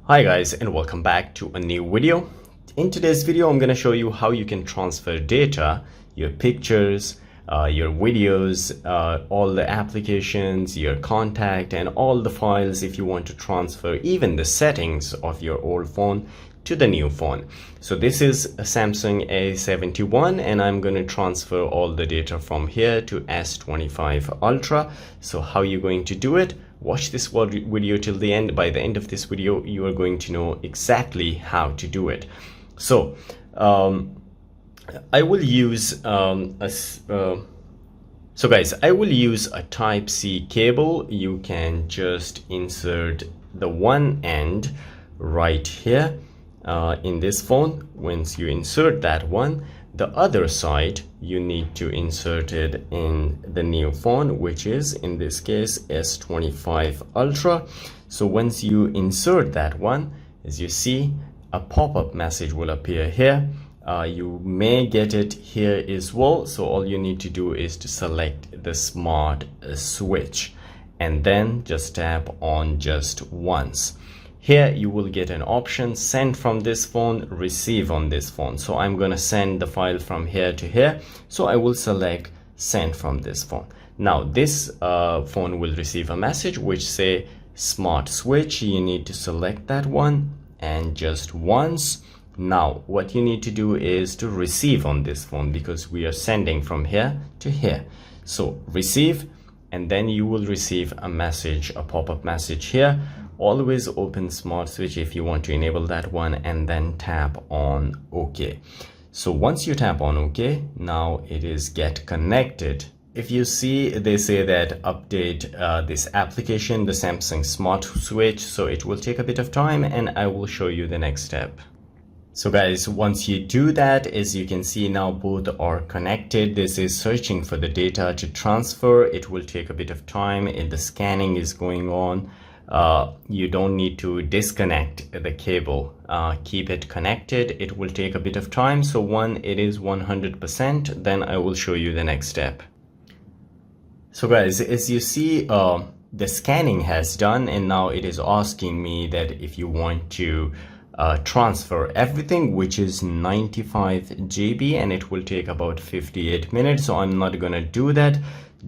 Hi guys, and welcome back to a new video. In today's video I'm going to show you how you can transfer data, your pictures, your videos, all the applications, your contact, and all the files if you want to transfer even the settings of your old phone to the new phone. So this is a Samsung A71 and I'm going to transfer all the data from here to S25 Ultra. So how are you going to do it? Watch this video till the end. By the end of this video you are going to know exactly how to do it. So I will use I will use a Type-C cable. You can just insert the one end right here in this phone. Once you insert that one, the other side you need to insert it in the new phone, which is in this case S25 Ultra. So once you insert that one, as you see, a pop-up message will appear here. You may get it here as well. So all you need to do is to select the smart switch and then just tap on just once. Here you will get an option: send from this phone, receive on this phone. So I'm going to send the file from here to here. So I will select send from this phone. Now this phone will receive a message which say smart switch. You need to select that one and just once. Now what you need to do is to receive on this phone because we are sending from here to here. So receive, and then you will receive a message, a pop-up message here. Always open smart switch if you want to enable that one, and then tap on OK. So once you tap on OK, now it is get connected. If you see, they say that update this application, the Samsung smart switch. So it will take a bit of time and I will show you the next step. So guys, once you do that, as you can see now both are connected. This is searching for the data to transfer. It will take a bit of time and the scanning is going on. You don't need to disconnect the cable. Keep it connected. It will take a bit of time. So when it is 100%, then I will show you the next step. So guys, as you see, the scanning has done, and now it is asking me that if you want to transfer everything, which is 95 GB, and it will take about 58 minutes. So I'm not gonna do that.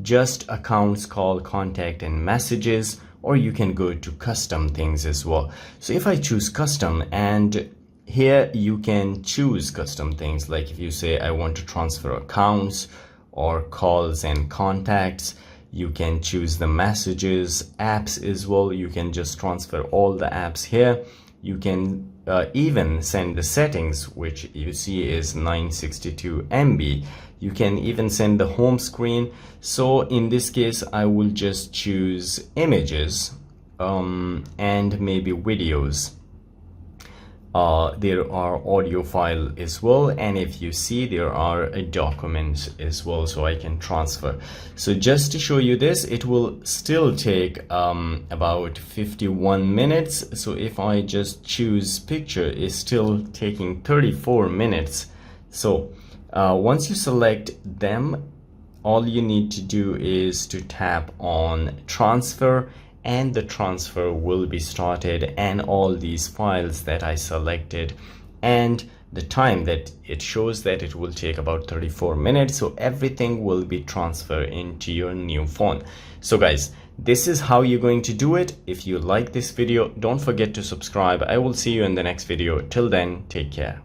Just accounts, call, contact, and messages, or you can go to custom things as well. So if I choose custom, and here you can choose custom things, like if you say I want to transfer accounts or calls and contacts, you can choose the messages, apps as well. You can just transfer all the apps here. You can even send the settings, which you see is 962 MB. You can even send the home screen. So in this case, I will just choose images and maybe videos. There are audio file as well, and if you see, there are documents as well, so I can transfer. So just to show you this, it will still take about 51 minutes. So if I just choose picture, it's still taking 34 minutes. So once you select them, all you need to do is to tap on transfer, and the transfer will be started, and all these files that I selected, and the time that it shows that it will take about 34 minutes. So everything will be transferred into your new phone. So guys, this is how you're going to do it. If you like this video, don't forget to subscribe. I will see you in the next video. Till then, take care.